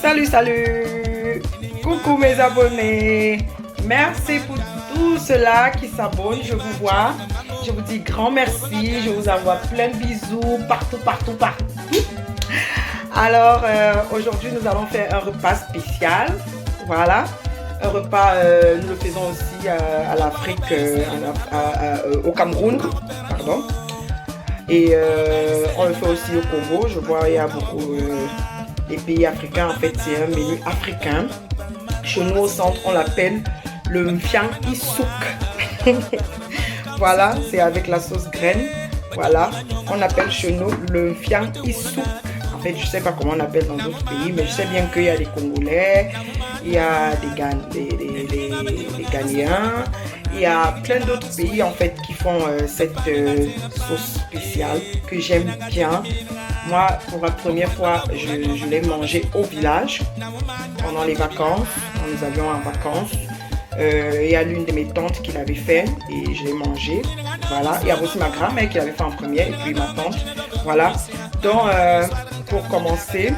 Salut, salut! Coucou mes abonnés! Merci pour tous ceux-là qui s'abonnent, je vous vois. Je vous dis grand merci, je vous envoie plein de bisous partout. Alors, aujourd'hui, nous allons faire un repas spécial. Voilà, un repas, nous le faisons aussi à l'Afrique, au Cameroun, pardon. Et on le fait aussi au Congo. Je vois il y a beaucoup des pays africains. En fait, c'est un menu africain. Chez nous au centre, on l'appelle le mfiang isouk. Voilà, c'est avec la sauce graine. Voilà, on appelle chez nous le mfiang isouk. En fait, je ne sais pas comment on appelle dans d'autres pays, mais je sais bien qu'il y a des Congolais, il y a des Ghanéens, il y a plein d'autres pays en fait qui font cette sauce spéciale que j'aime bien. Moi, pour la première fois, je l'ai mangé au village pendant les vacances, quand nous allions en vacances. Il y a l'une de mes tantes qui l'avait fait et je l'ai mangé. Voilà, il y a aussi ma grand-mère qui l'avait fait en première et puis ma tante. Voilà, donc pour commencer,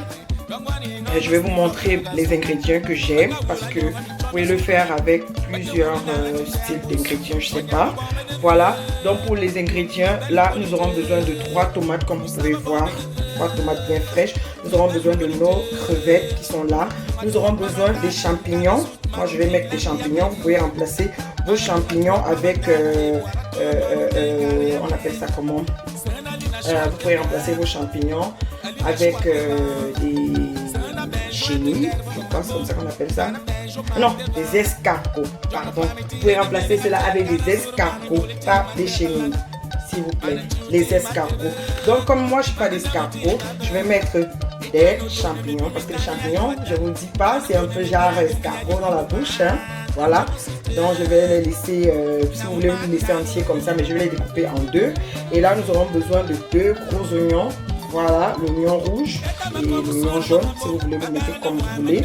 je vais vous montrer les ingrédients que j'ai parce que vous pouvez le faire avec plusieurs styles d'ingrédients, je sais pas. Voilà, donc pour les ingrédients, là nous aurons besoin de 3 tomates comme vous pouvez voir, 3 tomates bien fraîches. Nous aurons besoin de nos crevettes qui sont là. Nous aurons besoin des champignons. Moi je vais mettre des champignons, vous pouvez remplacer vos champignons avec, on appelle ça comment, vous pouvez remplacer vos champignons avec des chenilles, je crois c'est comme ça qu'on appelle ça. Non, des escargots, pardon. Vous pouvez remplacer cela avec des escargots, pas des chenilles, s'il vous plaît, les escargots. Donc comme moi je n'ai pas d'escargots, je vais mettre des champignons, parce que les champignons, je ne vous le dis pas, c'est un peu genre escargot dans la bouche, hein. Voilà, donc je vais les laisser, si vous voulez vous les laisser entiers comme ça, mais je vais les découper en deux. Et là nous aurons besoin de 2 gros oignons. Voilà, l'oignon rouge et l'oignon jaune, si vous voulez, vous mettez comme vous voulez.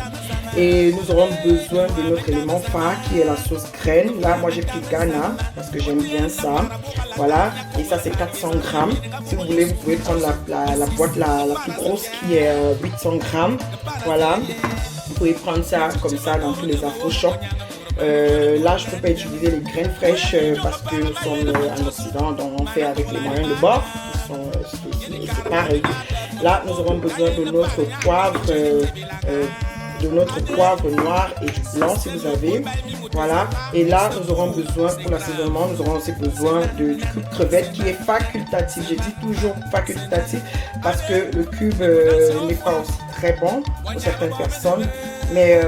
Et nous aurons besoin de notre élément phare qui est la sauce graine. Là, moi j'ai pris Ghana parce que j'aime bien ça. Voilà, et ça c'est 400 grammes. Si vous voulez, vous pouvez prendre la boîte la plus grosse qui est 800 grammes. Voilà, vous pouvez prendre ça comme ça dans tous les afro-shops. Là, je ne peux pas utiliser les graines fraîches parce que nous sommes en Occident, donc on fait avec les moyens de bord. C'est pareil. Là, nous aurons besoin de notre poivre, noir et du blanc si vous avez. Voilà. Et là, nous aurons besoin, pour l'assaisonnement, nous aurons aussi besoin du cube crevette qui est facultatif. Je dis toujours facultatif parce que le cube n'est pas aussi très bon pour certaines personnes. Mais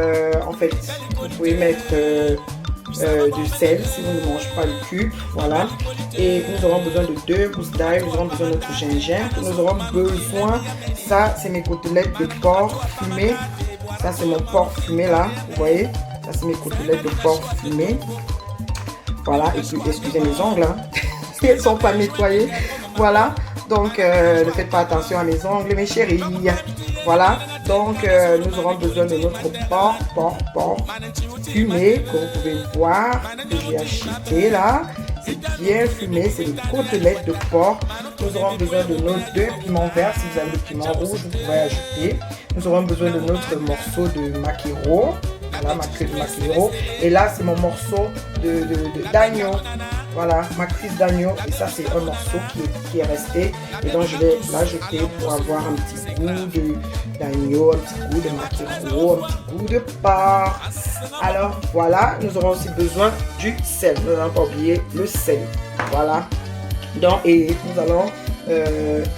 en fait, vous pouvez mettre du sel si vous ne mangez pas le cube. Voilà. Et nous aurons besoin de 2 gousses d'ail. Nous aurons besoin de notre gingembre. Nous aurons besoin, ça c'est mes côtelettes de porc fumé. Ça c'est mon porc fumé là. Vous voyez, ça c'est mes côtelettes de porc fumé. Voilà. Et puis, excusez mes ongles. Hein. Ils ne sont pas nettoyés. Voilà. Donc, ne faites pas attention à mes ongles, mes chéris. Voilà. Donc, nous aurons besoin de notre porc fumé, que vous pouvez voir, que j'ai acheté là. C'est bien fumé, c'est des côtelettes de porc. Nous aurons besoin de nos 2 piments verts. Si vous avez le piment rouge, vous pouvez ajouter. Nous aurons besoin de notre morceau de maquereau. Voilà, ma queue de maquereau. Et là, c'est mon morceau d'agneau. Voilà, ma cuisse d'agneau. Et ça, c'est un morceau qui est resté. Et donc, je vais l'ajouter pour avoir un petit goût d'agneau, un petit goût de maquereau, un petit goût de porc. Alors, voilà, nous aurons aussi besoin du sel. Nous n'avons pas oublié le sel. Voilà. Donc, et nous allons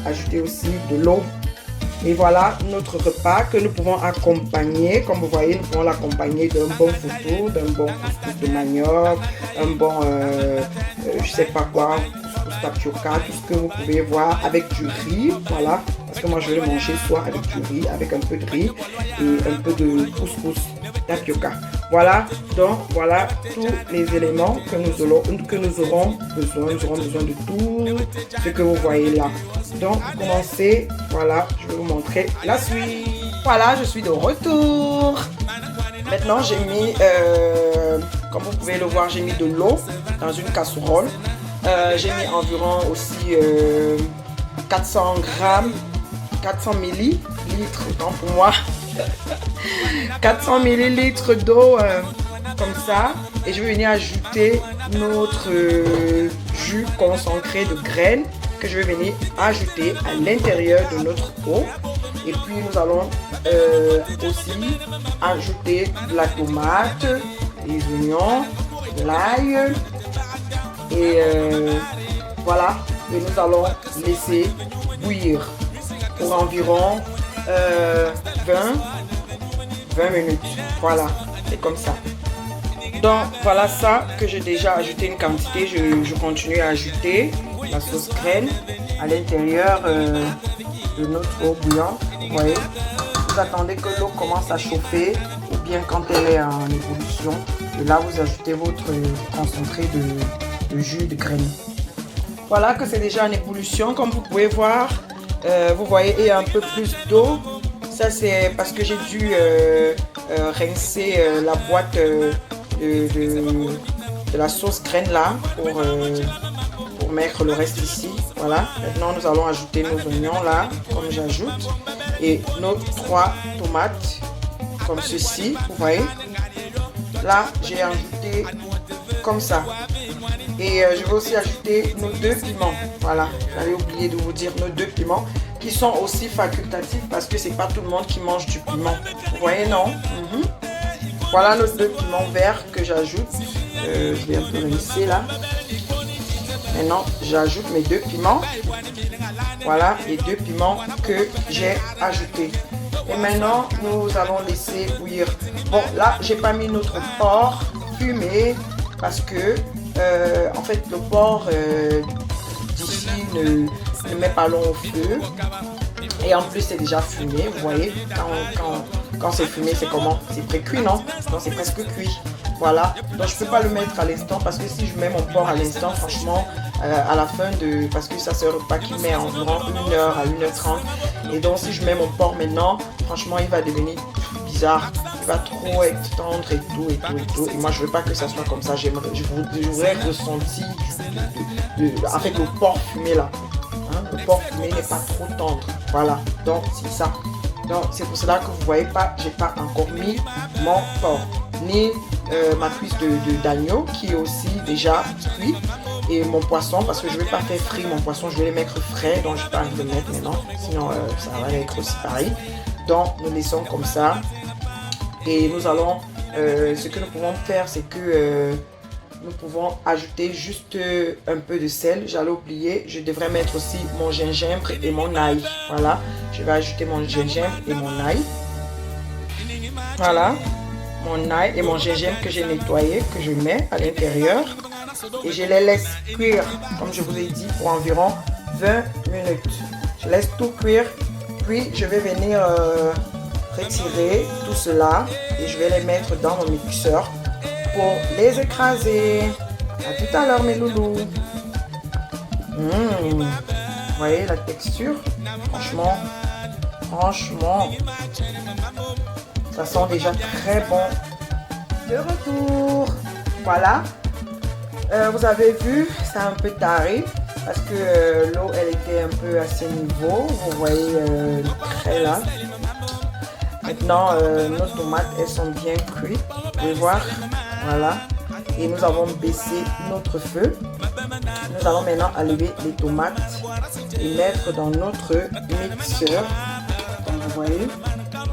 ajouter aussi de l'eau. Et voilà notre repas que nous pouvons accompagner. Comme vous voyez, nous pouvons l'accompagner d'un bon foutou, d'un bon couscous de manioc, un bon, je sais pas quoi, couscous tapioca, tout ce que vous pouvez voir avec du riz. Voilà, parce que moi je vais le manger soit avec du riz, avec un peu de riz et un peu de couscous tapioca. Voilà, donc voilà tous les éléments que nous aurons besoin. Nous aurons besoin de tout ce que vous voyez là. Donc, commencez. Voilà, je vais vous montrer la suite. Voilà, je suis de retour. Maintenant, j'ai mis, comme vous pouvez le voir, j'ai mis de l'eau dans une casserole. J'ai mis environ aussi 400 grammes, 400 millilitres, autant pour moi. 400 millilitres d'eau comme ça. Et je vais venir ajouter notre jus concentré de graines que je vais venir ajouter à l'intérieur de notre eau. Et puis nous allons aussi ajouter de la tomate, des oignons, de l'ail. Et voilà. Et nous allons laisser bouillir pour environ 20 minutes. Voilà, c'est comme ça. Donc voilà ça que j'ai déjà ajouté une quantité. Je continue à ajouter la sauce graine à l'intérieur de notre eau bouillante. Vous voyez, vous attendez que l'eau commence à chauffer ou bien quand elle est en ébullition. Et là, vous ajoutez votre concentré de jus de graine. Voilà que c'est déjà en ébullition. Comme vous pouvez voir, vous voyez, il y a un peu plus d'eau. Ça, c'est parce que j'ai dû rincer la boîte de la sauce graine là pour mettre le reste ici. Voilà. Maintenant, nous allons ajouter nos oignons là, comme j'ajoute. Et nos 3 tomates, comme ceci. Vous voyez. Là, j'ai ajouté comme ça. Et je vais aussi ajouter nos 2 piments. Voilà. J'avais oublié de vous dire nos 2 piments. Qui sont aussi facultatifs parce que c'est pas tout le monde qui mange du piment. Vous voyez, non? Voilà nos 2 piments verts que j'ajoute. Je vais un peu rincer là. Maintenant, j'ajoute mes 2 piments. Voilà les 2 piments que j'ai ajoutés. Et maintenant, nous allons laisser bouillir. Bon, là, j'ai pas mis notre porc fumé parce que, en fait, le porc d'ici ne met pas long au feu. Et en plus, c'est déjà fumé. Vous voyez, quand c'est fumé, c'est comment? C'est pré-cuit, non? Non, c'est presque cuit. Voilà. Donc, je peux pas le mettre à l'instant parce que si je mets mon porc à l'instant, franchement, à la fin de... Parce que ça, c'est un repas qui met environ 1h à 1h30. Et donc, si je mets mon porc maintenant, franchement, il va devenir bizarre. Il va trop être tendre et tout. Et moi, je veux pas que ça soit comme ça. J'aurais ressenti en fait, le porc fumé là. Le porc fumé n'est pas trop tendre. Voilà, donc c'est ça. Donc c'est pour cela que vous voyez pas, j'ai pas encore mis mon porc ni ma cuisse d'agneau qui est aussi déjà cuit, et mon poisson parce que je vais pas faire frire mon poisson, je vais les mettre frais, donc je vais pas le mettre maintenant, sinon ça va être aussi pareil. Donc nous laissons comme ça et nous allons ce que nous pouvons faire, c'est que nous pouvons ajouter juste un peu de sel. J'allais oublier, je devrais mettre aussi mon gingembre et mon ail. Voilà, je vais ajouter mon gingembre et mon ail. Voilà, mon ail et mon gingembre que j'ai nettoyé, que je mets à l'intérieur. Et je les laisse cuire, comme je vous ai dit, pour environ 20 minutes. Je laisse tout cuire, puis je vais venir retirer tout cela et je vais les mettre dans mon mixeur pour les écraser. À tout à l'heure mes loulous. Vous voyez la texture? Franchement, ça sent déjà très bon. De retour. Voilà. Vous avez vu, c'est un peu taré parce que l'eau elle était un peu à ce niveau. Vous voyez le trait là. Maintenant, nos tomates elles sont bien cuites. Vous pouvez voir. Voilà, et nous avons baissé notre feu. Nous allons maintenant enlever les tomates et mettre dans notre mixeur. Comme vous voyez,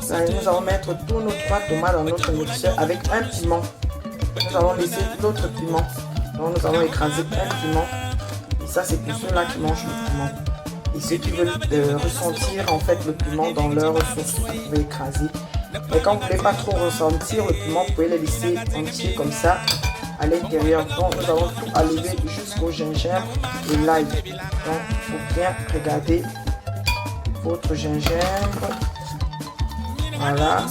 nous allons mettre tous nos 3 tomates dans notre mixeur avec un piment. Nous allons laisser l'autre piment. Donc nous allons écraser un piment. Et ça, c'est pour ceux-là qui mangent le piment. Et ceux qui veulent ressentir en fait le piment dans leur sauce, vous pouvez écraser. Et quand vous ne voulez pas trop ressentir le piment, vous pouvez les laisser entiers comme ça à l'intérieur. Donc nous allons tout enlever jusqu'au gingembre et l'ail. Donc il faut bien regarder votre gingembre. Voilà,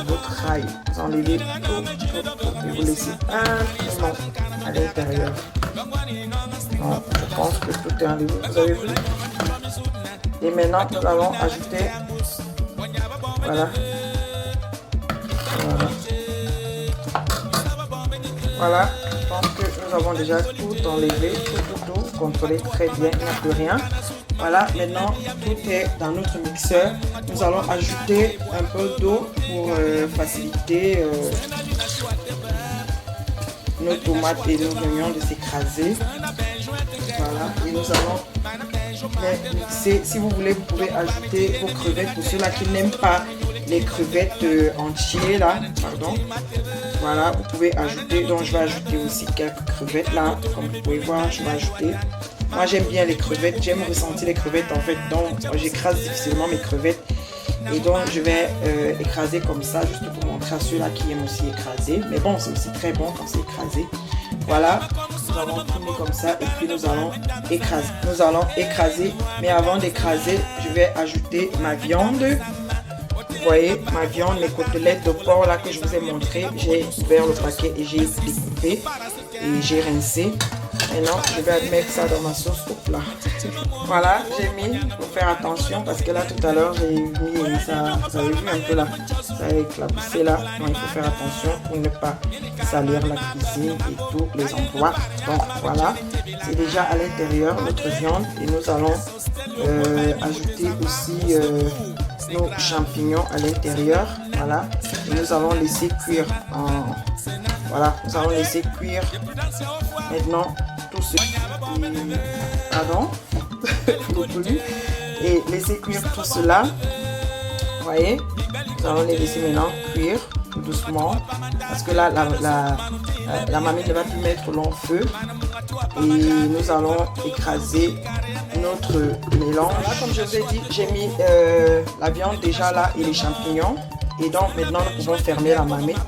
votre ail. Vous enlevez tout. vous laisser un piment à l'intérieur. Je pense que tout est enlevé, vous avez vu. Et maintenant, nous allons ajouter, voilà. Voilà, je pense que nous avons déjà tout enlevé, tout contrôlé très bien, il n'y a plus rien. Voilà, maintenant tout est dans notre mixeur. Nous allons ajouter un peu d'eau pour faciliter nos tomates et nos oignons de s'écraser. Voilà, et nous allons les mixer. Si vous voulez, vous pouvez ajouter vos crevettes pour ceux-là qui n'aiment pas les crevettes entières là, pardon. Voilà, vous pouvez ajouter, donc je vais ajouter aussi quelques crevettes là, comme vous pouvez voir, je vais ajouter. Moi j'aime bien les crevettes, j'aime ressentir les crevettes en fait, donc j'écrase difficilement mes crevettes. Et donc je vais écraser comme ça, juste pour montrer à ceux-là qui aiment aussi écraser. Mais bon, c'est aussi très bon quand c'est écrasé. Voilà, nous allons tourner comme ça et puis nous allons écraser. Nous allons écraser, mais avant d'écraser, je vais ajouter ma viande. Vous voyez, ma viande, mes côtelettes de porc là que je vous ai montré. J'ai ouvert le paquet et j'ai découpé et j'ai rincé. Maintenant, je vais mettre ça dans ma sauce au plat. Voilà, j'ai mis, il faut faire attention parce que là tout à l'heure j'ai mis ça, vous avez vu un peu là, ça a éclaboussé là. Donc il faut faire attention pour ne pas salir la cuisine et tous les endroits. Donc voilà, c'est déjà à l'intérieur notre viande et nous allons ajouter aussi nos champignons à l'intérieur. Voilà, et nous allons laisser cuire voilà, nous allons laisser cuire maintenant tout ce pardon et laisser cuire tout cela. Vous voyez, nous allons les laisser maintenant cuire tout doucement parce que là la mamie ne va plus mettre long feu et nous allons écraser notre mélange. Là, comme je vous ai dit, j'ai mis la viande déjà là et les champignons et donc maintenant nous pouvons fermer la marmite.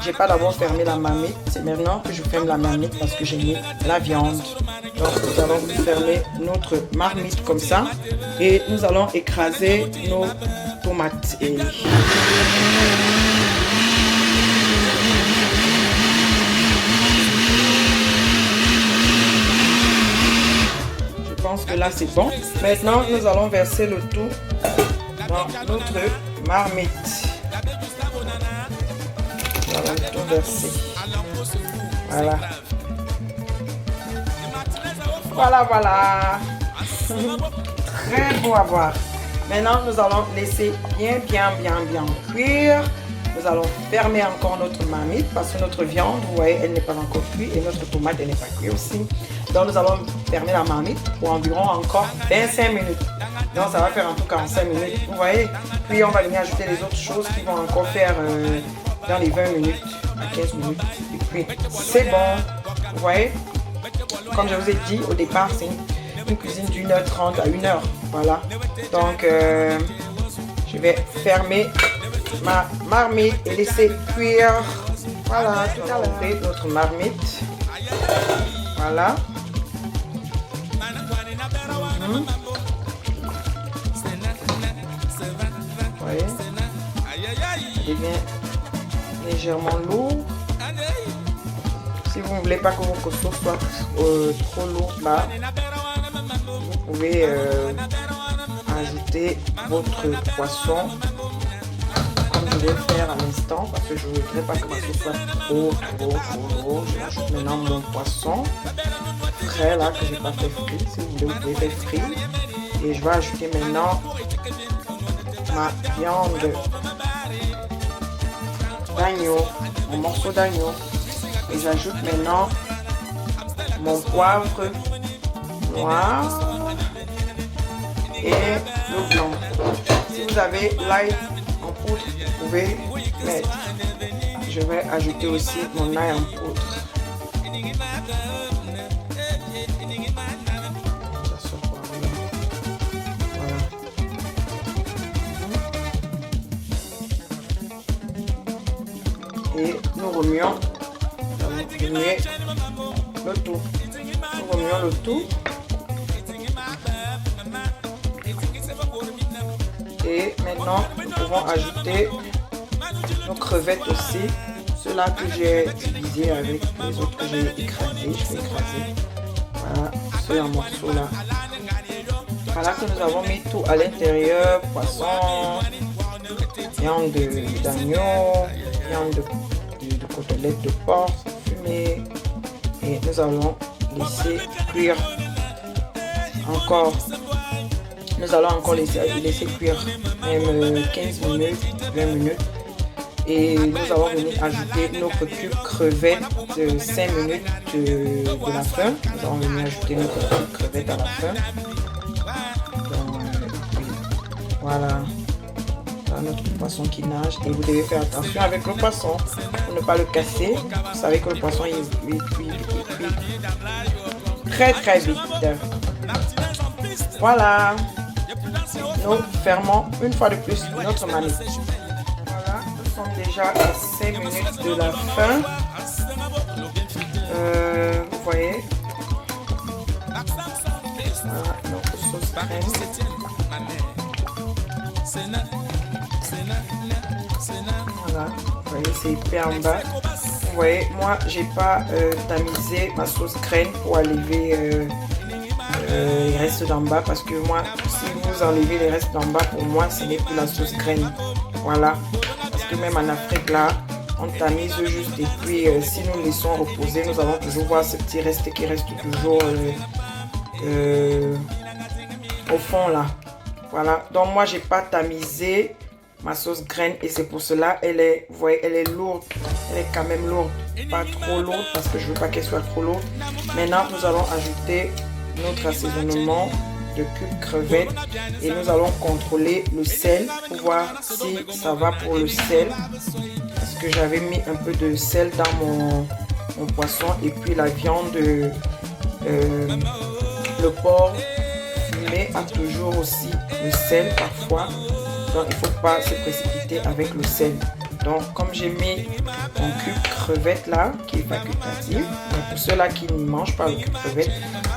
J'ai pas d'abord fermé la marmite, c'est maintenant que je ferme la marmite parce que j'ai mis la viande. Donc nous allons fermer notre marmite comme ça et nous allons écraser nos tomates. Je pense que là c'est bon. Maintenant nous allons verser le tout dans notre marmite. Nous allons tout verser. Voilà. Voilà. Très beau à voir. Maintenant, nous allons laisser bien cuire. Nous allons fermer encore notre marmite parce que notre viande, vous voyez, elle n'est pas encore cuite et notre tomate, elle n'est pas cuite aussi. Donc, nous allons fermer la marmite pour environ encore 25 minutes. Donc, ça va faire en tout 45 minutes, vous voyez. Puis, on va venir ajouter les autres choses qui vont encore faire dans les 20 minutes à 15 minutes. Et puis, c'est bon, vous voyez. Comme je vous ai dit au départ, c'est une cuisine d'1h30 à 1h. Voilà. Donc, je vais fermer ma marmite et laisser cuire. Voilà, tout à l'heure. Notre marmite. Voilà. Vous voyez, ça devient légèrement lourd. Si vous ne voulez pas que vos couscous soient trop lourds, bah, vous pouvez ajouter votre poisson comme je vais faire à l'instant parce que je ne voudrais pas que ma sauce soit trop lourd. Je ajoute maintenant mon poisson frais là que je n'ai pas fait frire. Si vous voulez, vous pouvez faire frire. Et je vais ajouter maintenant ma viande d'agneau, mon morceau d'agneau. Et j'ajoute maintenant mon poivre noir et le blanc. Si vous avez l'ail en poudre, vous pouvez mettre. Je vais ajouter aussi mon ail en poudre. Voilà. Et nous remuons. Remuer le tout. Nous remuons le tout. Et maintenant, nous pouvons ajouter nos crevettes aussi. ceux-là que j'ai divisé avec les autres que j'ai écrasés. Je vais écraser. Voilà, ceux en morceaux là. Voilà que nous avons mis tout à l'intérieur. Poisson, viande d'agneau, viande de côtelette de porc fumée. Et nous allons laisser cuire encore. Nous allons encore laisser cuire même 15 minutes, 20 minutes. Et nous allons venir ajouter notre cube crevette de 5 minutes de la fin. Nous allons venir ajouter notre cube crevette à la fin. Donc, voilà. Notre poisson qui nage. Et vous devez faire attention avec le poisson pour ne pas le casser. Vous savez que le poisson il cuit très très vite. Voilà. Nous fermons une fois de plus notre manette. Voilà, nous sommes déjà à 5 minutes de la fin. Vous voyez. Voilà, notre sauce crème. Voilà, vous voyez, c'est hyper en bas. Vous voyez, moi, j'ai pas tamisé ma sauce crème pour enlever les restes d'en bas, parce que moi, si vous enlevez les restes d'en bas, pour moi, ce n'est plus la sauce crème. Voilà, parce que même en Afrique, là, on tamise juste, et puis si nous laissons reposer, nous allons toujours voir ce petit reste qui reste toujours au fond, là. Voilà, donc moi, j'ai pas tamisé ma sauce graine et c'est pour cela elle est, vous voyez, elle est lourde. Elle est quand même lourde, pas trop lourde parce que je veux pas qu'elle soit trop lourde. Maintenant, nous allons ajouter notre assaisonnement de cubes crevettes et nous allons contrôler le sel pour voir si ça va pour le sel, parce que j'avais mis un peu de sel dans mon poisson et puis la viande, le porc fumé a toujours aussi le sel parfois, donc il ne faut pas se précipiter avec le sel. Donc comme j'ai mis mon cube crevette là qui est facultatif, donc pour ceux-là qui ne mangent pas le cube crevette,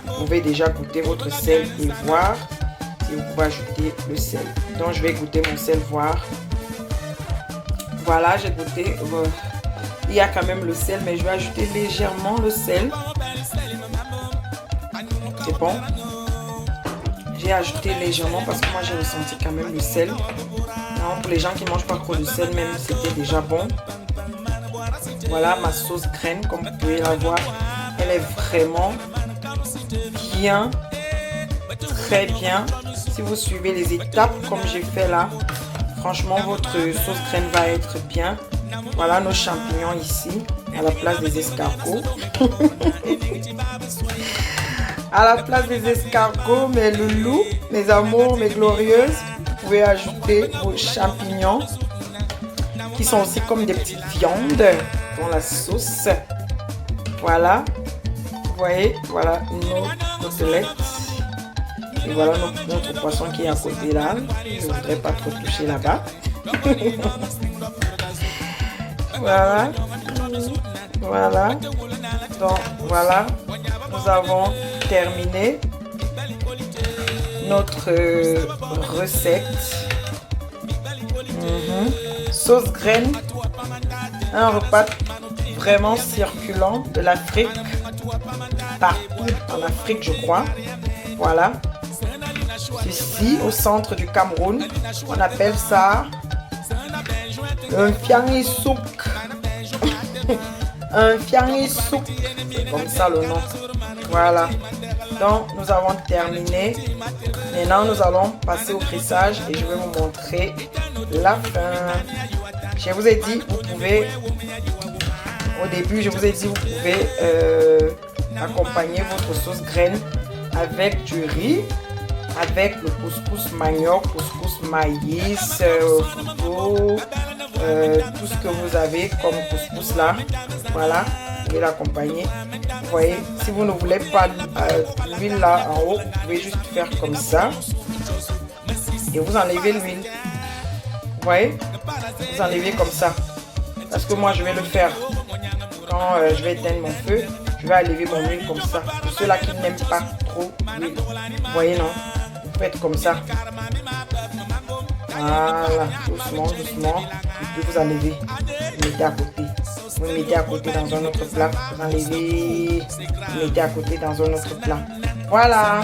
vous pouvez déjà goûter votre sel et voir si vous pouvez ajouter le sel. Donc je vais goûter mon sel, voir. Voilà, j'ai goûté. Il y a quand même le sel, mais je vais ajouter légèrement le sel. C'est bon. J'ai ajouté légèrement parce que moi j'ai ressenti quand même le sel. Non, pour les gens qui ne mangent pas trop de sel, même c'était déjà bon. Voilà ma sauce graine, comme vous pouvez la voir. Elle est vraiment bien, très bien. Si vous suivez les étapes comme j'ai fait là, franchement votre sauce graine va être bien. Voilà nos champignons ici à la place des escargots. À la place des escargots, mes loulous, mes amours, mes glorieuses, vous pouvez ajouter vos champignons qui sont aussi comme des petites viandes dans la sauce. Voilà, vous voyez, voilà nos côtelettes. Et voilà notre poisson qui est à côté là. Je ne voudrais pas trop toucher là-bas. Voilà. Voilà. Donc voilà, nous avons terminé notre recette. Sauce graine, un repas vraiment circulant de l'Afrique, partout en Afrique je crois. Voilà, ici au centre du Cameroun, on appelle ça un fiangi souk. Un fiangi souk, c'est comme ça le nom. Voilà, donc nous avons terminé. Maintenant nous allons passer au frissage et je vais vous montrer la fin. Je vous ai dit, vous pouvez, au début je vous ai dit, vous pouvez accompagner votre sauce graine avec du riz, avec le couscous manioc, couscous maïs, fouto, tout ce que vous avez comme couscous là. Voilà, vous pouvez l'accompagner. Vous voyez, si vous ne voulez pas l'huile là en haut, vous pouvez juste faire comme ça et vous enlevez l'huile. Vous voyez, vous enlevez comme ça, parce que moi je vais le faire quand je vais éteindre mon feu. Je vais enlever mon huile comme ça. Pour ceux-là qui n'aiment pas trop l'huile, vous voyez, non, vous faites comme ça. Voilà, doucement, doucement. Et puis vous enlevez, vous mettez à côté. vous mettez à côté dans un autre plat. Vous enlevez, vous mettez à côté dans un autre plat. Voilà,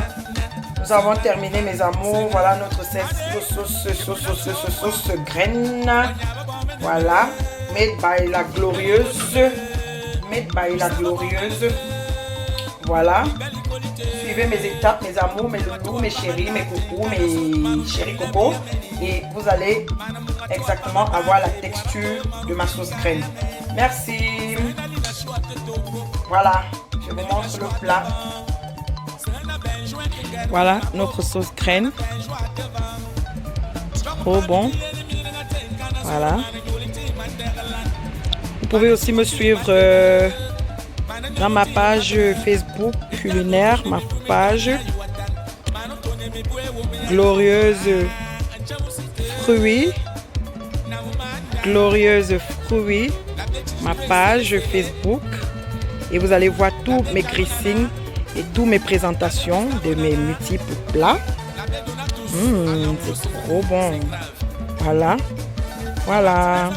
nous avons terminé mes amours. Voilà notre sauce graine. Voilà, made by la glorieuse. Made by la glorieuse. Voilà. Suivez mes étapes, mes amours, mes loulous, mes chéris, mes coucous, mes chéris coco. Et vous allez exactement avoir la texture de ma sauce crème. Merci. Voilà, je vous montre le plat. Voilà notre sauce crème. Trop bon. Voilà. Vous pouvez aussi me suivre dans ma page Facebook culinaire, ma page Glorieuse Fruits. Glorieuse Fruits, ma page Facebook. Et vous allez voir tous mes grissings et toutes mes présentations de mes multiples plats. C'est trop bon. Voilà. Voilà.